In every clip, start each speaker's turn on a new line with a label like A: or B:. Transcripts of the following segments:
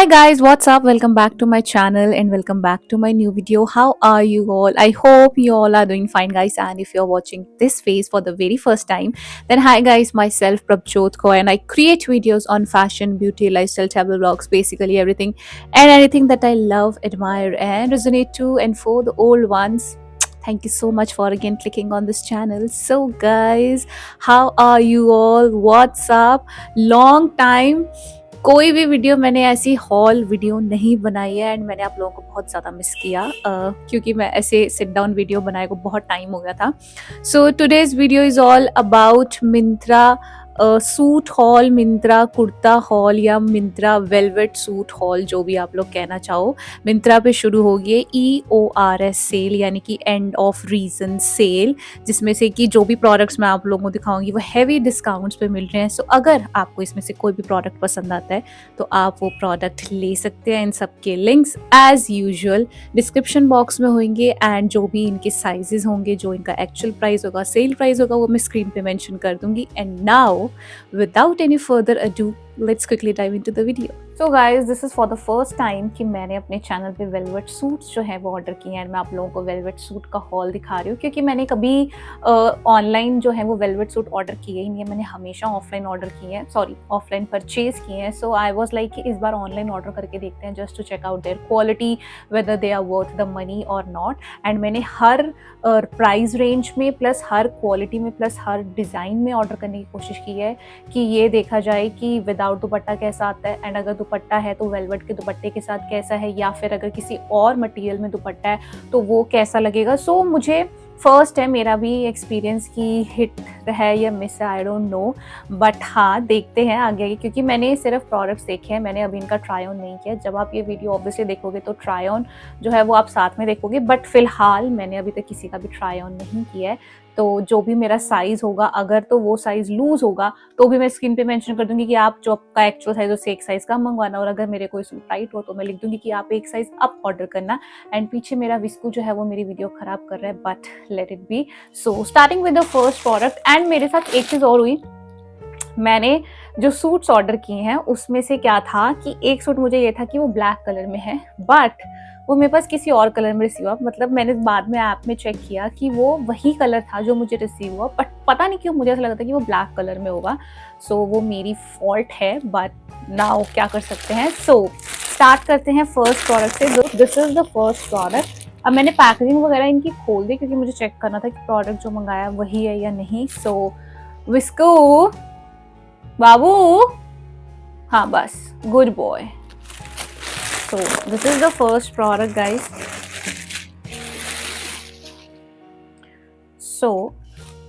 A: Hi guys, what's up? Welcome back to my channel and welcome back to my new video. How are you all? I hope you all are doing fine guys, and if you're watching this phase for the very first time, then hi guys, myself Prabjot Kaur and I create videos on fashion, beauty, lifestyle, travel vlogs, basically everything and anything that I love, admire and resonate to. And for the old ones, thank you so much for again clicking on this channel. So guys, how are you all? What's up? Long time कोई भी video मैंने ऐसी hall video नहीं बनाई है and मैंने आप लोगों को बहुत ज़्यादा मिस किया क्योंकि मैं ऐसे सिट डाउन वीडियो बनाए को बहुत टाइम हो गया था. So today's video is all about Myntra suit hall, Myntra kurta hall या मिंत्रा वेलवेट सूट हॉल, जो भी आप लोग कहना चाहो. मिंत्रा पे शुरू हो गई EORS सेल, यानी कि एंड ऑफ रीजन सेल, जिसमें से कि जो भी प्रोडक्ट्स मैं आप लोगों को दिखाऊंगी वो हैवी डिस्काउंट्स पे मिल रहे हैं. सो अगर आपको इसमें से कोई भी प्रोडक्ट पसंद आता है तो आप वो प्रोडक्ट ले सकते हैं. इन सब के links as usual description box में होंगे एंड जो भी इनके साइजेस होंगे, जो इनका एक्चुअल प्राइस होगा, सेल प्राइस होगा, वो मैं स्क्रीन पे मेंशन कर दूंगी. And now without any further ado, let's quickly dive into the video. So guys, this is for the first time कि मैंने अपने चैनल पे वेलवेट सूट्स जो है वो ऑर्डर किए हैं. मैं आप लोगों को वेलवेट सूट का हॉल दिखा रही हूँ क्योंकि मैंने कभी ऑनलाइन जो है वो वेलवेट सूट ऑर्डर किए ही नहीं है. मैंने हमेशा ऑफलाइन ऑर्डर किए हैं, सॉरी ऑफलाइन परचेज किए हैं. सो आई वॉज लाइक कि इस बार ऑनलाइन ऑर्डर करके देखते हैं just to check out their quality, whether they are worth the money और नॉट. एंड मैंने हर प्राइस रेंज में प्लस हर क्वालिटी में प्लस हर डिज़ाइन में ऑर्डर करने की कोशिश की है कि ये देखा जाए कि विदाउट दुपट्टा कैसा आता है, एंड अगर दुपट्टा है तो वेलवेट के दुपट्टे के साथ कैसा है, या फिर अगर किसी और मटेरियल में दुपट्टा है तो वो कैसा लगेगा. सो मुझे फर्स्ट है मेरा भी एक्सपीरियंस की हिट है या मिस है, आई डोंट नो. बट हाँ, देखते हैं आगे क्योंकि मैंने सिर्फ प्रोडक्ट्स देखे हैं, मैंने अभी इनका ट्राई ऑन नहीं किया. जब आप ये वीडियो ऑब्वियसली देखोगे तो ट्राई ऑन जो है वो आप साथ में देखोगे, बट फिलहाल मैंने अभी तक किसी का भी ट्राई ऑन नहीं किया है. तो जो भी मेरा साइज़ होगा, अगर तो वो साइज़ लूज़ होगा तो भी मैं स्क्रीन पे मेंशन कर दूंगी कि आप जो आपका एक्चुअल साइज़ उससे एक साइज़ कम मंगवाना, और अगर मेरे कोई सूट टाइट हो तो मैं लिख दूंगी कि आप एक साइज़ अप ऑर्डर करना. एंड पीछे मेरा विस्कू जो है वो मेरी वीडियो ख़राब कर रहा है, but let it be. So starting with the first product. And मेरे साथ एक चीज़ और हुई, मैंने जो सूट्स ऑर्डर किए हैं उसमें से क्या था कि एक सूट मुझे ये था कि वो ब्लैक कलर में है, बट वो मेरे पास किसी और कलर में रिसीव हुआ. मतलब मैंने बाद में ऐप में चेक किया कि वो वही कलर था जो मुझे रिसीव हुआ, बट पता नहीं क्यों मुझे ऐसा लगा था कि वो ब्लैक कलर में होगा. सो वो मेरी फॉल्ट है, बट नाउ क्या कर सकते हैं. सो स्टार्ट करते हैं फर्स्ट प्रोडक्ट से. This is the first product. अब मैंने पैकेजिंग वगैरह इनकी खोल दी क्योंकि मुझे चेक करना था कि प्रोडक्ट जो मंगाया वही है या नहीं. सो विस्को बाबू, हाँ बस, good boy. So this is the first product guys. So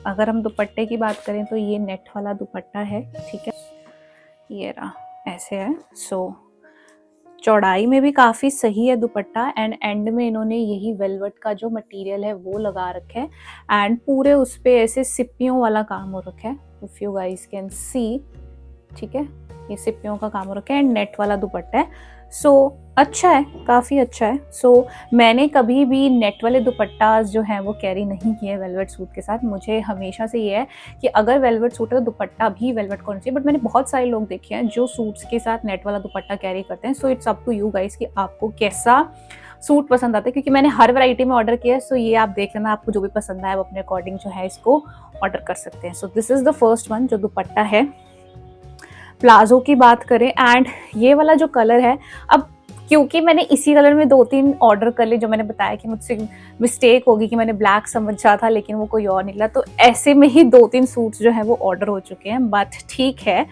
A: अगर हम दुपट्टे की बात करें तो ये नेट वाला दुपट्टा है, ठीक है, ये रहा, ऐसे है. सो चौड़ाई में भी काफ़ी सही है दुपट्टा, एंड एंड में इन्होंने यही वेलवेट का जो मटेरियल है वो लगा रखा है, एंड पूरे उस पे ऐसे सिप्पियों वाला काम हो रखा है, if you guys can see. ठीक है, ये सिप्पियों का काम हो रखा है एंड नेट वाला दुपट्टा है. सो अच्छा है, काफ़ी अच्छा है. सो मैंने कभी भी नेट वाले दुपट्टास जो हैं वो कैरी नहीं किए वेलवेट सूट के साथ. मुझे हमेशा से ये है कि अगर वेलवेट सूट है तो दुपट्टा भी वेलवेट का होना चाहिए, बट मैंने बहुत सारे लोग देखे हैं जो सूट्स के साथ नेट वाला दुपट्टा कैरी करते हैं. So it's up to you guys कि आपको कैसा सूट पसंद आता है, क्योंकि मैंने हर वैरायटी में ऑर्डर किया है. सो ये आप देख लेना, आपको जो भी पसंद आए वो अपने अकॉर्डिंग जो है इसको ऑर्डर कर सकते हैं. So this is the first one जो दुपट्टा है. प्लाजो की बात करें, एंड ये वाला जो कलर है, अब क्योंकि मैंने इसी कलर में 2-3 ऑर्डर कर लिए, जो मैंने बताया कि मुझसे मिस्टेक होगी कि मैंने ब्लैक समझा था लेकिन वो कोई और निकला, तो ऐसे में ही 2-3 सूट्स जो हैं वो ऑर्डर हो चुके हैं, बट ठीक है.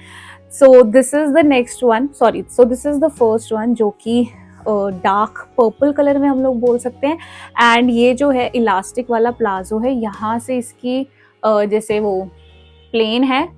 A: So this is the next one, sorry, so this is the first one जो कि डार्क पर्पल कलर में हम लोग बोल सकते हैं. एंड ये जो है इलास्टिक वाला प्लाजो है, यहाँ से इसकी जैसे वो प्लेन है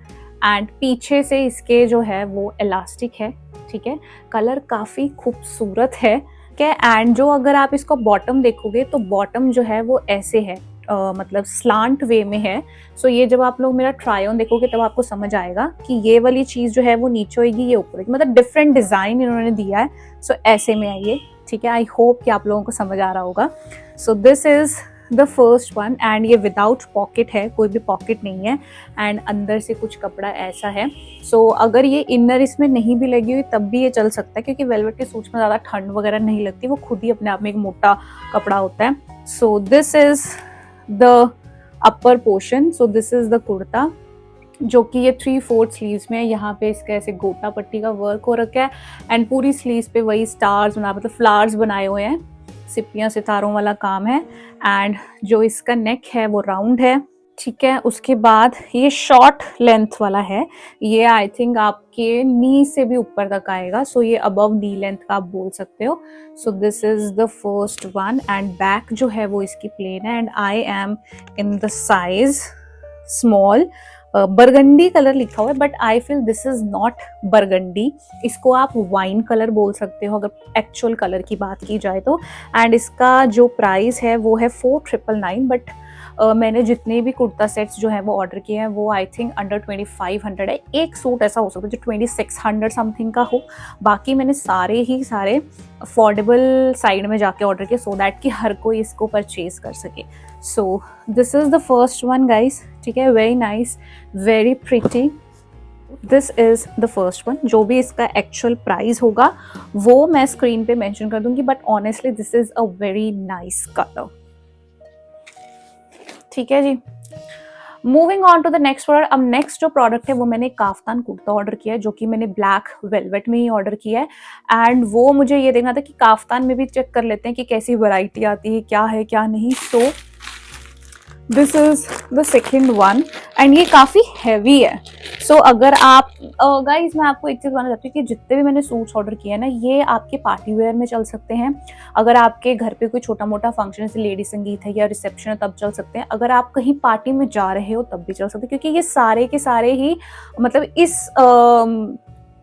A: एंड पीछे से इसके जो है वो इलास्टिक है. ठीक है, कलर काफ़ी खूबसूरत है. एंड जो अगर आप इसका बॉटम देखोगे तो बॉटम जो है वो ऐसे है, मतलब स्लांट वे में है. सो ये जब आप लोग मेरा ट्राई ऑन देखोगे तब आपको समझ आएगा कि ये वाली चीज़ जो है वो नीचे होगी, ये ऊपर होगी, मतलब डिफरेंट डिज़ाइन इन्होंने दिया है. सो ऐसे में है ये. ठीक है, आई होप कि आप लोगों को समझ आ रहा होगा. So this is the first one, and ये विदाउट पॉकेट है, कोई भी पॉकेट नहीं है, एंड अंदर से कुछ कपड़ा ऐसा है. सो अगर ये इनर इसमें नहीं भी लगी हुई तब भी ये चल सकता है, क्योंकि वेलवेट के सूट्स में ज़्यादा ठंड वगैरह नहीं लगती, वो खुद ही अपने आप में एक मोटा कपड़ा होता है. So this is the upper portion. So this is the kurta, जो कि ये 3/4 स्लीव्स में है. यहाँ पे इसका ऐसे गोटा पट्टी का वर्क हो रखा है, एंड पूरी स्लीव्स पे वही स्टार्स बना, मतलब फ्लावर्स बनाए हुए हैं, सिप्पियाँ सितारों वाला काम है. एंड जो इसका नेक है वो राउंड है, ठीक है. उसके बाद ये शॉर्ट लेंथ वाला है, ये आई थिंक आपके नी से भी ऊपर तक आएगा. सो ये अबव नी लेंथ का आप बोल सकते हो. सो this is the first one, and back जो है वो इसकी प्लेन है, and I am in the size small. Burgundy colour लिखा हुआ है, but I feel this is not burgundy, इसको आप वाइन कलर बोल सकते हो अगर एक्चुअल कलर की बात की जाए तो. एंड इसका जो प्राइस है वो है 4999, बट मैंने जितने भी कुर्ता सेट्स जो है वो ऑर्डर किए हैं वो आई थिंक अंडर 2500 है. एक सूट ऐसा हो सकता है जो 2600 समथिंग का हो, बाकी मैंने सारे अफोर्डेबल साइड में जाके ऑर्डर किए, सो दैट कि हर कोई इसको परचेज कर सके. सो this is the first one guys, ठीक है. Very nice, very pretty. This is the first one. जो भी इसका एक्चुअल प्राइस होगा वो मैं स्क्रीन पे मेंशन कर दूंगी, but honestly this is a very nice colour, ठीक है जी. Moving on to the next product. अब नेक्स्ट जो प्रोडक्ट है वो मैंने काफ्तान कुर्ता ऑर्डर किया है, जो कि मैंने ब्लैक वेलवेट में ही ऑर्डर किया है. एंड वो मुझे ये देखना था कि काफ्तान में भी चेक कर लेते हैं कि कैसी वैरायटी आती है, क्या है क्या नहीं. सो this is the second one, and ये काफ़ी हैवी है. सो अगर आप गाइज मैं आपको एक चीज़ बताना चाहती हूँ कि जितने भी मैंने सूट्स ऑर्डर किए हैं ना, ये आपके पार्टी वेयर में चल सकते हैं. अगर आपके घर पे कोई छोटा मोटा फंक्शन जैसे लेडी संगीत है या रिसेप्शन है तब चल सकते हैं. अगर आप कहीं पार्टी में जा रहे हो तब भी चल सकते हैं, क्योंकि ये सारे के सारे ही मतलब इस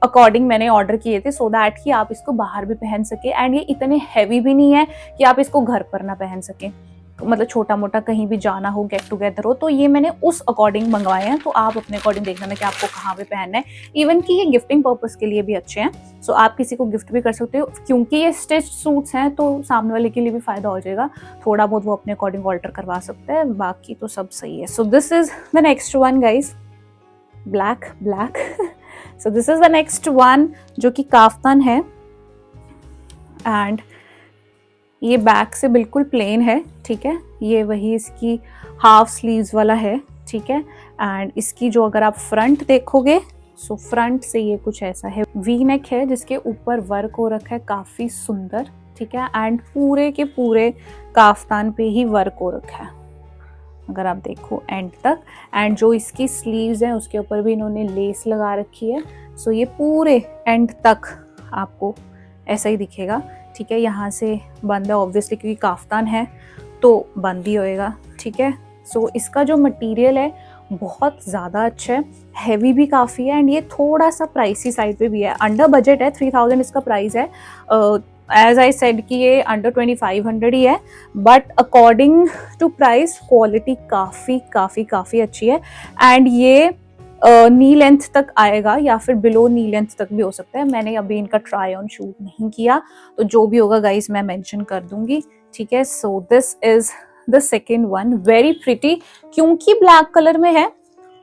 A: अकॉर्डिंग मैंने ऑर्डर किए थे, सो दैट कि आप इसको बाहर भी पहन सके. एंड ये इतने हैवी भी नहीं है कि आप इसको घर पर ना पहन सके, मतलब छोटा मोटा कहीं भी जाना हो, गेट टुगेदर हो, तो ये मैंने उस अकॉर्डिंग मंगवाए हैं. तो आप अपने अकॉर्डिंग देखना ना कि आपको कहाँ पे पहनना है. इवन कि ये गिफ्टिंग पर्पस के लिए भी अच्छे हैं, सो आप किसी को गिफ्ट भी कर सकते हो. क्योंकि ये स्टिच सूट्स हैं तो सामने वाले के लिए भी फायदा हो जाएगा, थोड़ा बहुत वो अपने अकॉर्डिंग ऑल्टर करवा सकते हैं, बाकी तो सब सही है. So this is the next one guys, black. So this is the next one, जो कि काफ्तान है, एंड ये बैक से बिल्कुल प्लेन है, ठीक है. ये वही इसकी हाफ स्लीव्स वाला है, ठीक है. एंड इसकी जो अगर आप फ्रंट देखोगे, सो फ्रंट से ये कुछ ऐसा है, वी नेक है जिसके ऊपर वर्क हो रखा है काफ़ी सुंदर, ठीक है. एंड पूरे के पूरे काफ्तान पे ही वर्क हो रखा है अगर आप देखो एंड तक. एंड जो इसकी स्लीव्स हैं उसके ऊपर भी इन्होंने लेस लगा रखी है. सो ये पूरे एंड तक आपको ऐसा ही दिखेगा, ठीक है. यहाँ से बंद है ऑब्वियसली, क्योंकि काफ्तान है तो बंद ही होएगा, ठीक है. सो इसका जो मटेरियल है बहुत ज़्यादा अच्छा है, हैवी भी काफ़ी है, एंड ये थोड़ा सा प्राइसी साइड पे भी है. अंडर बजट है, 3000 इसका प्राइस है. एज आई सेड कि ये अंडर 2500 ही है, but according to price quality काफ़ी अच्छी है. एंड ये नी लेंथ तक आएगा या फिर बिलो नी लेंथ तक भी हो सकता है. मैंने अभी इनका ट्राई ऑन शूट नहीं किया, तो जो भी होगा गाइस मैं मेंशन कर दूंगी, ठीक है. So this is the second one, very pretty. क्योंकि ब्लैक कलर में है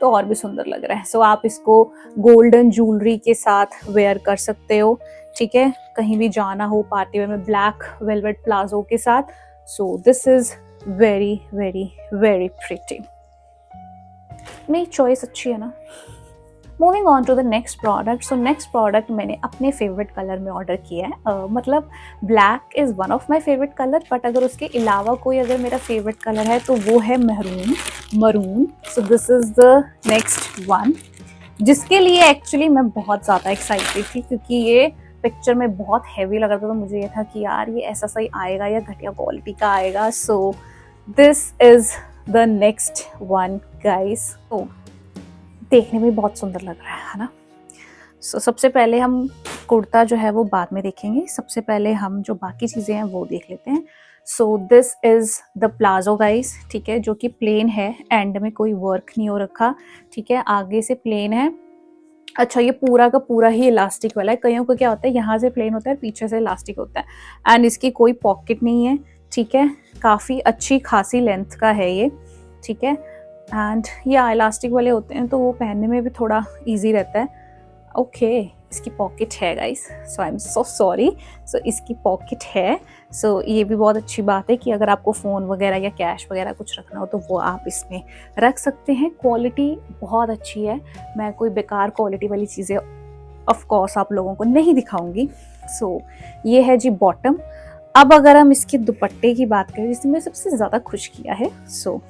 A: तो और भी सुंदर लग रहा है. सो आप इसको गोल्डन ज्वेलरी के साथ वेयर कर सकते हो, ठीक है. कहीं भी जाना हो पार्टी वेयर में ब्लैक वेलवेट प्लाजो के साथ. So this is very very very pretty. मेरी चॉइस अच्छी है ना. Moving on to the next product. So next product मैंने अपने फेवरेट कलर में ऑर्डर किया है. मतलब black is one of my favourite colour, but अगर उसके अलावा कोई अगर मेरा फेवरेट कलर है तो वो है maroon. So this is the next one, जिसके लिए एक्चुअली मैं बहुत ज़्यादा एक्साइटेड थी, क्योंकि ये पिक्चर में बहुत हैवी लग रहा था. तो मुझे ये था कि यार ये ऐसा सही आएगा या घटिया क्वालिटी का आएगा. So this is the next one guys. तो देखने में बहुत सुंदर लग रहा है ना. सो सबसे पहले हम कुर्ता जो है वो बाद में देखेंगे, सबसे पहले हम जो बाकी चीज़ें हैं वो देख लेते हैं. So this is the palazzo guys, ठीक है, जो कि प्लेन है, एंड में कोई वर्क नहीं हो रखा, ठीक है. आगे से प्लेन है. अच्छा, ये पूरा का पूरा ही इलास्टिक वाला है. कईयों को क्या होता है यहाँ से प्लेन होता है, पीछे से इलास्टिक होता है, एंड इसकी कोई पॉकेट नहीं है, ठीक है, काफ़ी अच्छी खासी लेंथ का है ये, ठीक है। एंड ये इलास्टिक वाले होते हैं तो वो पहनने में भी थोड़ा इजी रहता है। ओके, इसकी पॉकेट है guys, so I am so sorry. So इसकी पॉकेट है, सो ये भी बहुत अच्छी बात है कि अगर आपको फ़ोन वगैरह या कैश वगैरह कुछ रखना हो तो वो आप इसमें रख सकते हैं। क्वालिटी बहुत अच्छी है, मैं कोई बेकार क्वालिटी वाली चीज़ें ऑफ कोर्स आप लोगों को नहीं दिखाऊंगी। सो ये है जी बॉटम। अब अगर हम इसके दुपट्टे की बात करें जिसने मुझे सबसे ज़्यादा खुश किया है, so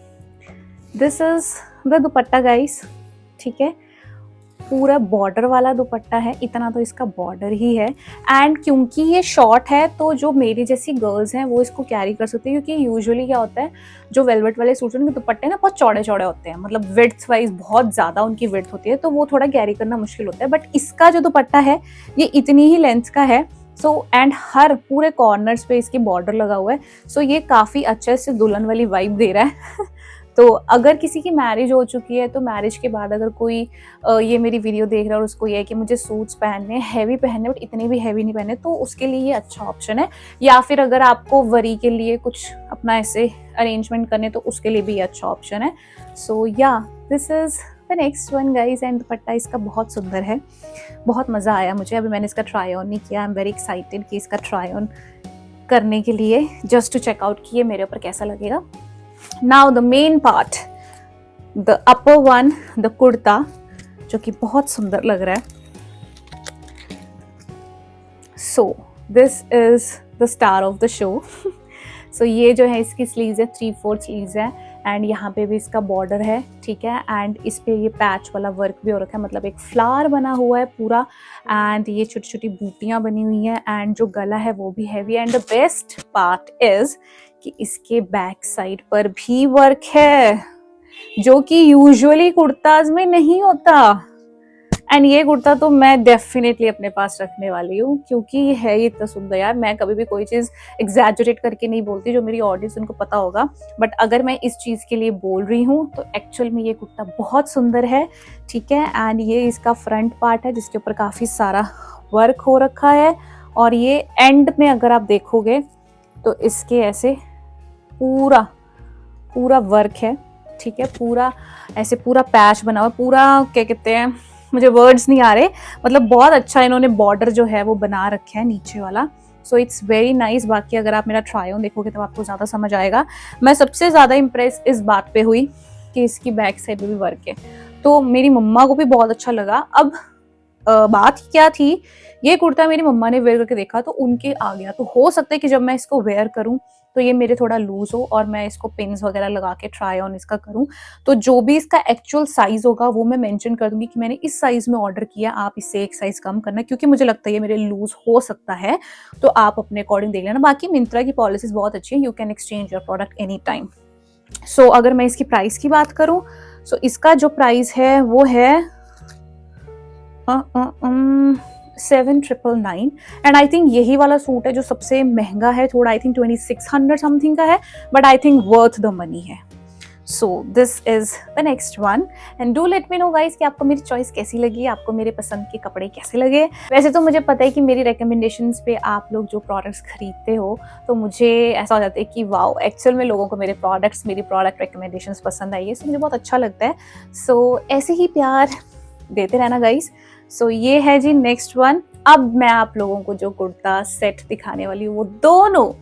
A: this is the dupatta guys, ठीक है। पूरा बॉर्डर वाला दुपट्टा है, इतना तो इसका बॉर्डर ही है। एंड क्योंकि ये शॉर्ट है तो जो मेरी जैसी गर्ल्स हैं वो इसको कैरी कर सकती है, क्योंकि यूजुअली क्या होता है जो वेलवेट वाले सूट उनके दुपट्टे ना बहुत चौड़े चौड़े होते हैं, मतलब विड्थ वाइज बहुत ज़्यादा उनकी विड्थ होती है, तो वो थोड़ा कैरी करना मुश्किल होता है। बट इसका जो दुपट्टा है ये इतनी ही लेंथ का है। सो एंड हर पूरे कॉर्नर्स पे इसकी बॉर्डर लगा हुआ है, सो ये काफ़ी अच्छे से दुल्हन वाली वाइब दे रहा है। तो अगर किसी की मैरिज हो चुकी है तो मैरिज के बाद अगर कोई ये मेरी वीडियो देख रहा है और उसको ये है कि मुझे सूट्स पहनने हैवी पहनने बट इतने भी हैवी नहीं पहने, तो उसके लिए ये अच्छा ऑप्शन है। या फिर अगर आपको वरी के लिए कुछ अपना ऐसे अरेंजमेंट करने तो उसके लिए भी ये अच्छा ऑप्शन है। सो या this is the next one guys. And दुपट्टा इसका बहुत सुंदर है, बहुत मज़ा आया मुझे। अभी मैंने इसका ट्राई ऑन नहीं किया, आई एम वेरी एक्साइटेड कि इसका ट्राई ऑन करने के लिए, जस्ट टू चेक आउट कि ये मेरे ऊपर कैसा लगेगा। Now the main part, the upper one, the kurta, जो कि बहुत सुंदर लग रहा है। So this is the star of the show. So ये जो है इसकी स्लीव्स है, 3/4 स्लीव्स है। एंड यहाँ पे भी इसका बॉर्डर है, ठीक है। एंड इस पे ये पैच वाला वर्क भी हो रखा है, मतलब एक फ्लावर बना हुआ है पूरा। एंड ये छोटी छोटी बूटियाँ बनी हुई हैं। एंड जो गला है वो भी heavy. And the best part is कि इसके बैक साइड पर भी वर्क है, जो कि यूजुअली कुर्ताज में नहीं होता। एंड ये कुर्ता तो मैं डेफिनेटली अपने पास रखने वाली हूँ, क्योंकि ये है ही इतना सुंदर यार। मैं कभी भी कोई चीज़ एग्जैजरेट करके नहीं बोलती, जो मेरी ऑडियंस उनको पता होगा। बट अगर मैं इस चीज़ के लिए बोल रही हूँ तो एक्चुअल में ये कुर्ता बहुत सुंदर है, ठीक है। एंड ये इसका फ्रंट पार्ट है जिसके ऊपर काफ़ी सारा वर्क हो रखा है। और ये एंड में अगर आप देखोगे तो इसके ऐसे पूरा पूरा वर्क है, ठीक है। पूरा ऐसे पूरा पैच बना हुआ, पूरा क्या कहते हैं, मुझे वर्ड्स नहीं आ रहे, मतलब बहुत अच्छा इन्होंने बॉर्डर जो है वो बना रखे है नीचे वाला। So it's very nice. बाकी अगर आप मेरा ट्राई ऑन देखोगे तो आपको ज़्यादा समझ आएगा। मैं सबसे ज़्यादा इम्प्रेस इस बात पे हुई कि इसकी बैक साइड पे भी वर्क है, तो मेरी मम्मा को भी बहुत अच्छा लगा। अब बात क्या थी, ये कुर्ता मेरी मम्मा ने वेयर करके देखा तो उनके आ गया। तो हो सकता है कि जब मैं इसको वेयर करूं तो ये मेरे थोड़ा लूज हो और मैं इसको पिन्स वगैरह लगा के ट्राई ऑन इसका करूं, तो जो भी इसका एक्चुअल साइज होगा वो मैं मेंशन कर दूंगी कि मैंने इस साइज में ऑर्डर किया, आप इससे एक साइज कम करना, क्योंकि मुझे लगता है ये मेरे लूज हो सकता है। तो आप अपने अकॉर्डिंग देख लेना। बाकी मिंत्रा की पॉलिसीज बहुत अच्छी है, you can exchange your product any time. So अगर मैं इसकी प्राइस की बात करूं, सो इसका जो प्राइस है वो है 7,999। एंड आई थिंक यही वाला सूट है जो सबसे महंगा है, थोड़ा आई थिंक 2,600 समथिंग का है, but I think worth the money है। So this is the next one. And do let me know guys कि आपको मेरी चॉइस कैसी लगी, आपको मेरे पसंद के कपड़े कैसे लगे। वैसे तो मुझे पता है कि मेरी रिकमेंडेशंस पे आप लोग जो प्रोडक्ट्स खरीदते हो तो मुझे ऐसा हो जाता है कि वाओ, एक्चुअल में लोगों को मेरे प्रोडक्ट्स, मेरी प्रोडक्ट रिकमेंडेशंस पसंद आई है, सो मुझे बहुत अच्छा लगता है। सो ऐसे ही प्यार देते रहना गाइज। सो ये है जी नेक्स्ट वन। अब मैं आप लोगों को जो कुर्ता सेट दिखाने वाली हूँ वो दोनों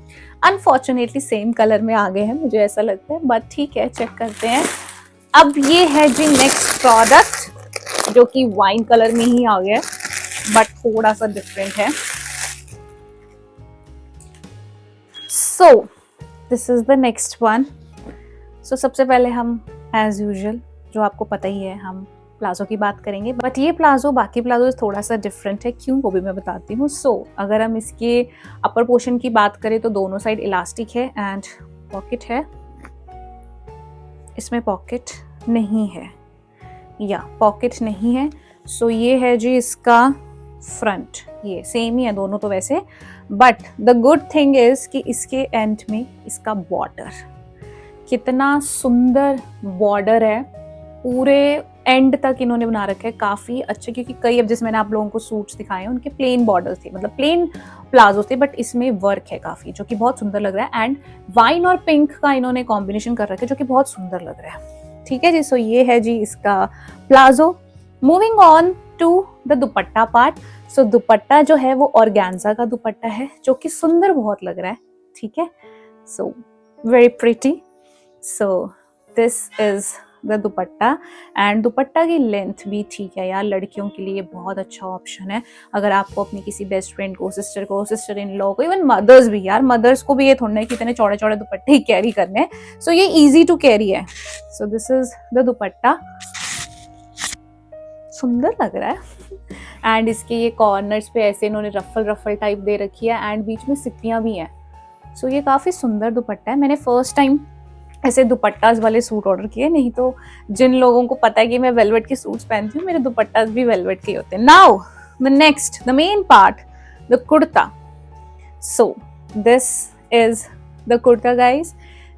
A: अनफॉर्चुनेटली सेम कलर में आ गए हैं, मुझे ऐसा लगता है, बट ठीक है, चेक करते हैं। अब ये है जी नेक्स्ट प्रोडक्ट जो कि वाइन कलर में ही आ गया है, बट थोड़ा सा डिफरेंट है। So this is the next one. So सबसे पहले हम एज यूजुअल, जो आपको पता ही है, हम प्लाजो की बात करेंगे। बट ये प्लाजो बाकी प्लाजो से थोड़ा सा डिफरेंट है, क्यों वो भी मैं बताती हूँ। सो अगर हम इसके अपर पोर्शन की बात करें तो दोनों साइड इलास्टिक है एंड पॉकेट है। इसमें पॉकेट नहीं है, या पॉकेट नहीं है। सो ये है जी इसका फ्रंट, ये सेम ही है दोनों तो वैसे, but the good thing is कि इसके एंड में इसका बॉर्डर, कितना सुंदर बॉर्डर है, पूरे एंड तक इन्होंने बना रखा है, काफी अच्छे, क्योंकि कई अब जैसे मैंने आप लोगों को सूट्स दिखाए हैं उनके प्लेन बॉर्डर थे, मतलब प्लेन प्लाजो थे, बट इसमें वर्क है काफी, जो कि बहुत सुंदर लग रहा है। एंड वाइन और पिंक का इन्होंने कॉम्बिनेशन कर रखा है, जो कि बहुत सुंदर लग रहा है। ठीक है जी, सो ये है जी इसका palazzo. Moving on to the dupatta part. So dupatta जो है वो ऑर्गेन्जा का दुपट्टा है, जो कि सुंदर बहुत लग रहा है। ठीक है, so very pretty. So this is the dupatta. And दुपट्टा की लेंथ भी ठीक है यार, लड़कियों के लिए बहुत अच्छा ऑप्शन है। अगर आपको अपनी किसी बेस्ट फ्रेंड को, सिस्टर इन लॉ को, इवन मदर्स भी, यार मदर्स को भी ये थोड़ा है कि इतने चौड़े चौड़े दुपट्टे ही कैरी करने हैं। सो ये इजी टू कैरी है। सो दिस इज द दुपट्टा, सुंदर लग रहा है। एंड इसके ये कॉर्नर्स पे ऐसे इन्होंने रफल रफल टाइप दे रखी है, एंड बीच में सिक्कियां भी हैं। सो ये काफी सुंदर दुपट्टा है। मैंने फर्स्ट टाइम ऐसे दुपट्टास वाले सूट ऑर्डर किए, नहीं तो जिन लोगों को पता है कि मैं वेलवेट के सूट्स पहनती हूँ, मेरे दुपट्टास भी वेलवेट के होते हैं। Now the next, the main part, the kurta. So this is the kurta guys,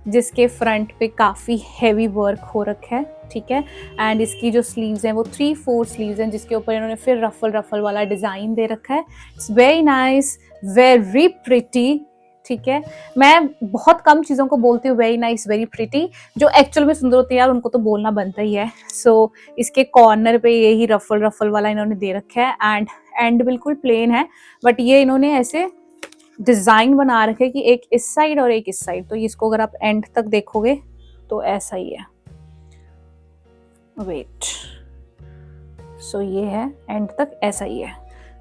A: जिसके फ्रंट पे काफी हैवी वर्क हो रखा है। ठीक है, एंड इसकी जो स्लीव्स हैं वो 3/4 स्लीव्स हैं, जिसके ऊपर इन्होंने फिर रफल रफल वाला डिजाइन दे रखा है। It's very nice, very pretty. ठीक है, मैं बहुत कम चीज़ों को बोलती हूँ वेरी नाइस, वेरी प्रिटी, जो एक्चुअल में सुंदर होती है यार उनको तो बोलना बनता ही है। सो इसके कॉर्नर पे यही रफल रफल वाला इन्होंने दे रखा है, एंड बिल्कुल प्लेन है, बट ये इन्होंने ऐसे डिजाइन बना रखे है कि एक इस साइड और एक इस साइड, तो इसको अगर आप एंड तक देखोगे तो ऐसा ही है। वेट, सो ये है एंड तक ऐसा ही है।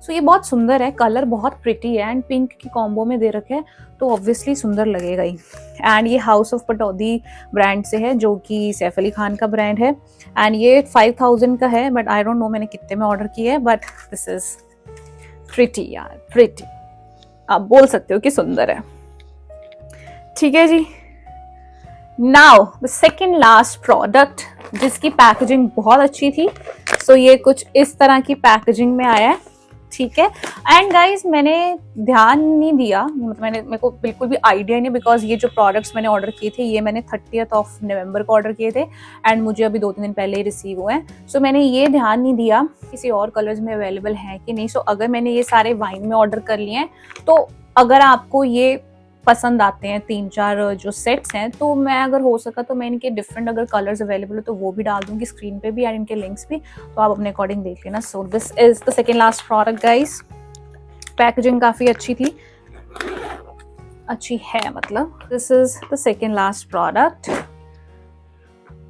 A: सो ये बहुत सुंदर है, कलर बहुत प्रिटी है, एंड पिंक की कॉम्बो में दे रखे हैं, तो ऑब्वियसली सुंदर लगेगा ही। एंड ये हाउस ऑफ पटौदी ब्रांड से है, जो कि सैफ अली खान का ब्रांड है। एंड ये 5000 का है, बट आई डोंट नो मैंने कितने में ऑर्डर किया है, बट दिस इज प्रिटी यार, प्रिटी, आप बोल सकते हो कि सुंदर है। ठीक है जी, now the second last product, जिसकी पैकेजिंग बहुत अच्छी थी। सो ये कुछ इस तरह की पैकेजिंग में आया है। ठीक है, एंड गाइज मैंने ध्यान नहीं दिया, मतलब मेरे को बिल्कुल भी आइडिया नहीं, बिकॉज ये जो प्रोडक्ट्स मैंने ऑर्डर किए थे ये मैंने 30 नवंबर को ऑर्डर किए थे, एंड मुझे अभी 2-3 दिन पहले ही रिसीव हुए हैं। सो मैंने ये ध्यान नहीं दिया किसी और कलर्स में अवेलेबल है कि नहीं। सो अगर मैंने ये सारे वाइन में ऑर्डर कर लिए हैं, तो अगर आपको ये पसंद आते हैं 3-4 जो सेट्स हैं, तो मैं अगर हो सका तो मैं इनके डिफरेंट अगर कलर्स अवेलेबल हो तो वो भी डाल दूंगी स्क्रीन पे भी, एंड इनके लिंक्स भी, तो आप अपने अकॉर्डिंग देख लेना। सो this is the second last product guys. Packaging काफी अच्छी थी, अच्छी है मतलब। This is the second last product.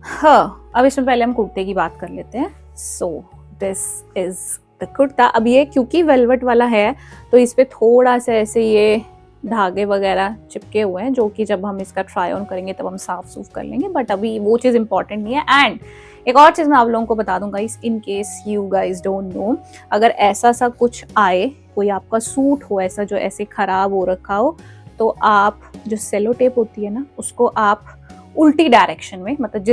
A: हाँ, अब इसमें पहले हम कुर्ते की बात कर लेते हैं। सो दिस इज द कुर्ता। अब ये क्योंकि वेलवेट वाला है, तो इस पे थोड़ा सा ऐसे ये धागे वगैरह चिपके हुए हैं, जो कि जब हम इसका ट्राई ऑन करेंगे तब हम साफ सूफ कर लेंगे, बट अभी वो चीज़ इंपॉर्टेंट नहीं है। एंड एक और चीज़ मैं आप लोगों को बता दूंगा, in case you guys don't know, अगर ऐसा सा कुछ आए, कोई आपका सूट हो ऐसा जो ऐसे खराब हो रखा हो, तो आप जो सेलो टेप होती है ना, उसको आप उल्टी डायरेक्शन में, मतलब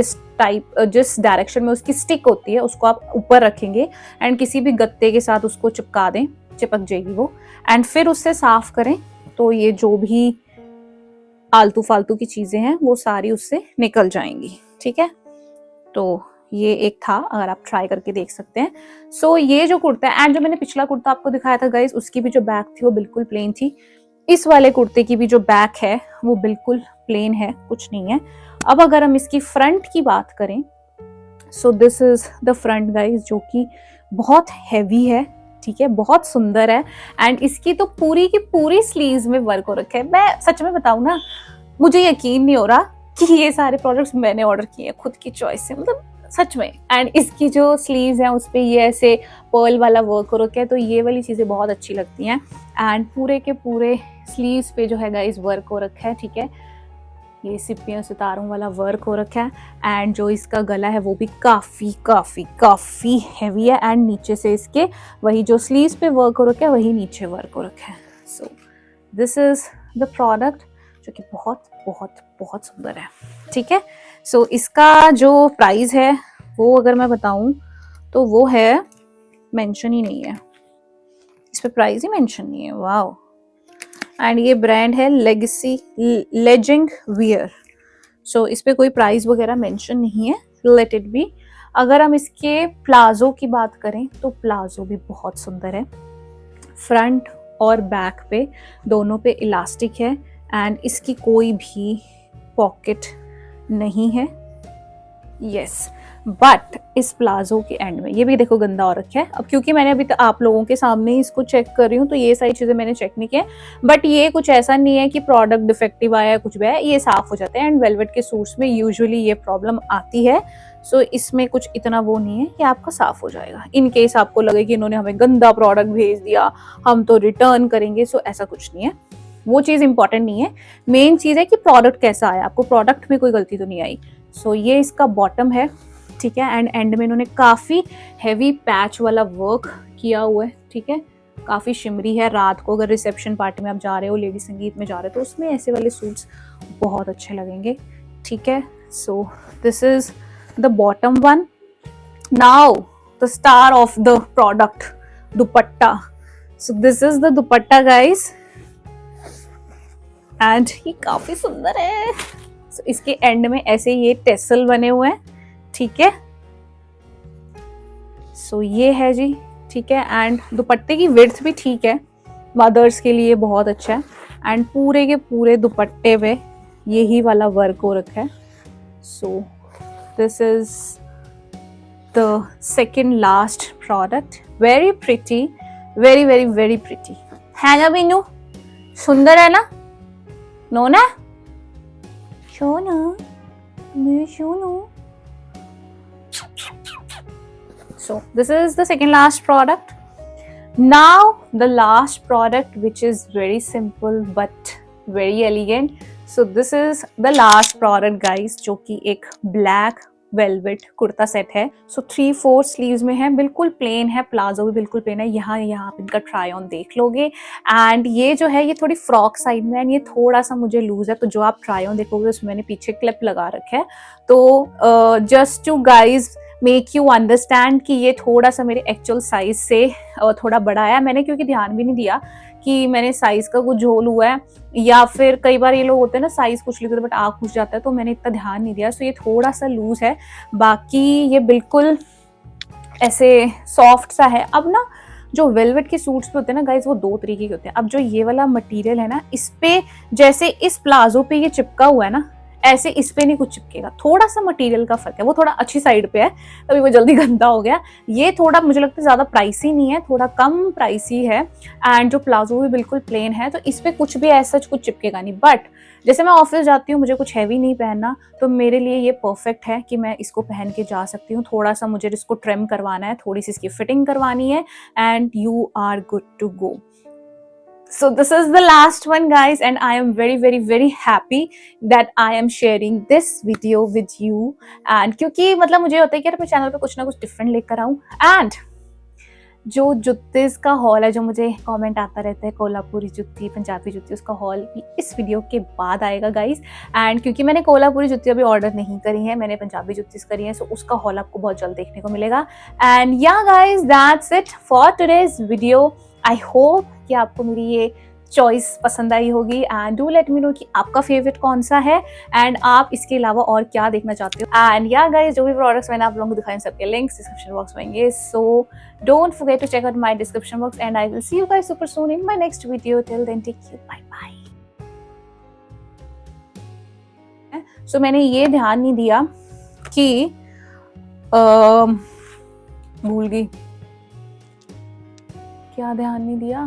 A: जिस डायरेक्शन में उसकी स्टिक होती है उसको आप ऊपर रखेंगे, एंड किसी भी गत्ते के साथ उसको चिपका दें, चिपक जाएगी वो, एंड फिर उससे साफ करें, तो ये जो भी आलतू फालतू की चीजें हैं वो सारी उससे निकल जाएंगी। ठीक है, तो ये एक था, अगर आप ट्राई करके देख सकते हैं। सो ये जो कुर्ता है, एंड जो मैंने पिछला कुर्ता आपको दिखाया था गाइस, उसकी भी जो बैक थी वो बिल्कुल प्लेन थी। इस वाले कुर्ते की भी जो बैक है वो बिल्कुल प्लेन है, कुछ नहीं है। अब अगर हम इसकी फ्रंट की बात करें, सो this is the front guys, जो कि बहुत हैवी है। ठीक है, बहुत सुंदर है, एंड इसकी तो पूरी की पूरी स्लीव्स में वर्क हो रखा है। मैं सच में बताऊं ना, मुझे यकीन नहीं हो रहा कि ये सारे प्रोडक्ट्स मैंने ऑर्डर किए हैं खुद की चॉइस से, मतलब सच में। एंड इसकी जो स्लीव्स हैं उस पे ये ऐसे पर्ल वाला वर्क हो रखा है, तो ये वाली चीजें बहुत अच्छी लगती हैं। एंड पूरे के पूरे स्लीव्स पे जो है गाइस वर्क हो रखा है। ठीक है, ये सिप्पियों सितारों वाला वर्क हो रखा है, एंड जो इसका गला है वो भी काफ़ी काफ़ी काफ़ी हैवी है, एंड नीचे से इसके वही जो स्लीव्स पे वर्क हो रखा है वही नीचे वर्क हो रखा है। So this is the product, जो कि बहुत बहुत बहुत सुंदर है। ठीक है, सो इसका जो प्राइस है वो अगर मैं बताऊं तो वो है, मेंशन ही नहीं है इस पे, प्राइस ही मेंशन नहीं है। वाओ, एंड ये ब्रांड है लेगेसी लेजिंग वियर। सो इस पे कोई प्राइस वगैरह मेंशन नहीं है, लेट इट बी। अगर हम इसके प्लाजो की बात करें तो प्लाजो भी बहुत सुंदर है। फ्रंट और बैक पे दोनों पे इलास्टिक है एंड इसकी कोई भी पॉकेट नहीं है। यस, बट इस प्लाजो के एंड में ये भी देखो गंदा हो रखा है। अब क्योंकि मैंने अभी आप लोगों के सामने ही इसको चेक कर रही हूँ तो ये सारी चीजें मैंने चेक नहीं की, बट ये कुछ ऐसा नहीं है कि प्रोडक्ट डिफेक्टिव आया कुछ भी है, ये साफ हो जाते हैं। एंड वेलवेट के सूट्स में यूजुअली ये प्रॉब्लम आती है, सो इसमें कुछ इतना वो नहीं है कि आपका साफ हो जाएगा। इन केस आपको लगे कि इन्होंने हमें गंदा प्रोडक्ट भेज दिया, हम तो रिटर्न करेंगे, सो ऐसा कुछ नहीं है। वो चीज इंपॉर्टेंट नहीं है, मेन चीज है कि प्रोडक्ट कैसा आया, आपको प्रोडक्ट में कोई गलती तो नहीं आई। सो ये इसका बॉटम है, ठीक है। एंड एंड में इन्होंने काफी हैवी पैच वाला वर्क किया हुआ है, ठीक है। काफी शिमरी है। रात को अगर रिसेप्शन पार्टी में आप जा रहे हो, लेडी संगीत में जा रहे हो, तो उसमें ऐसे वाले सूट्स बहुत अच्छे लगेंगे, ठीक है। So this is the bottom one. Now the star of the product, dupatta. So this is the dupatta guys, and ये काफी सुंदर है। so, इसके एंड में ऐसे ये टेसल बने हुए हैं, ठीक है। सो ये है जी, ठीक है। एंड दुपट्टे की विड्थ भी ठीक है, मदर्स के लिए बहुत अच्छा है। एंड पूरे के पूरे दुपट्टे पे यही वाला वर्क हो रखा है। So this is the second last product. Very pretty, very very very pretty है ना बीनू? सुंदर है ना? नो ना? शोना, मैं Shonu. So this is the second last product. Now the last product, which is very simple but very elegant. So this is the last product guys, जो कि एक black वेलवेट कुर्ता सेट है। सो 3/4 स्लीव्स में है, बिल्कुल प्लेन है, प्लाजो भी बिल्कुल प्लेन है। यहाँ आप इनका ट्राई ऑन देख लोगे। एंड ये जो है ये थोड़ी फ्रॉक साइड में है, ये थोड़ा सा मुझे लूज है, तो जो आप ट्राई ऑन देखोगे उसमें मैंने पीछे क्लिप लगा रखा है। तो just to guys make you understand कि ये थोड़ा सा मेरे एक्चुअल साइज से थोड़ा बड़ा है। मैंने क्योंकि ध्यान भी नहीं दिया कि मैंने साइज का कुछ झोल हुआ है, या फिर कई बार ये लोग होते हैं ना साइज कुछ लिखते बट आग घुस जाता है, तो मैंने इतना ध्यान नहीं दिया। सो ये थोड़ा सा लूज है, बाकी ये बिल्कुल ऐसे सॉफ्ट सा है। अब ना जो वेलवेट के सूट्स पे होते हैं ना गाइज, वो दो तरीके के होते हैं। अब जो ये वाला मटेरियल है ना, इस पे जैसे इस प्लाजो पे ये चिपका हुआ है ना, ऐसे इस पे नहीं कुछ चिपकेगा। थोड़ा सा मटेरियल का फर्क है, वो थोड़ा अच्छी साइड पे है, तभी वो जल्दी गंदा हो गया। ये थोड़ा मुझे लगता है ज्यादा प्राइसी नहीं है, थोड़ा कम प्राइसी है। एंड जो प्लाजो भी बिल्कुल प्लेन है, तो इस पे कुछ भी ऐसा कुछ चिपकेगा नहीं। बट जैसे मैं ऑफिस जाती हूँ, मुझे कुछ हैवी नहीं पहनना, तो मेरे लिए ये परफेक्ट है कि मैं इसको पहन के जा सकती हूँ। थोड़ा सा मुझे इसको ट्रिम करवाना है, थोड़ी सी इसकी फिटिंग करवानी है, and you are good to go. So this is the last one guys, and I am very very very happy that I am sharing this video with you. And क्योंकि मतलब मुझे होता है कि यार अपने चैनल पे कुछ ना कुछ डिफरेंट लेकर आऊँ। एंड जो जुत्तीस का हॉल है, जो मुझे कमेंट आता रहता है कोल्हापुरी जुत्ती, पंजाबी जुत्ती, उसका हॉल भी इस वीडियो के बाद आएगा गाइस। एंड क्योंकि मैंने कोल्हापुरी जुत्ती अभी ऑर्डर नहीं करी है, मैंने पंजाबी जुत्तीस करी है, सो उसका हॉल आपको बहुत जल्द देखने को मिलेगा। एंड या guys, that's it for today's video. I hope कि आपको मेरी ये चॉइस पसंद आई होगी। And do let me no कि आपका फेवरेट कौन सा है, एंड आप इसके अलावा और क्या देखना चाहते हो। एंड या गाइस, जो भी प्रोडक्ट्स मैंने आप लोगों को दिखाए सबके लिंक्स डिस्क्रिप्शन बॉक्स में होंगे, so don't forget to check out my description box, and I will see you guys super soon in my next video. Till then take care, bye bye. So मैंने ये ध्यान नहीं दिया कि भूल गई, क्या ध्यान नहीं दिया।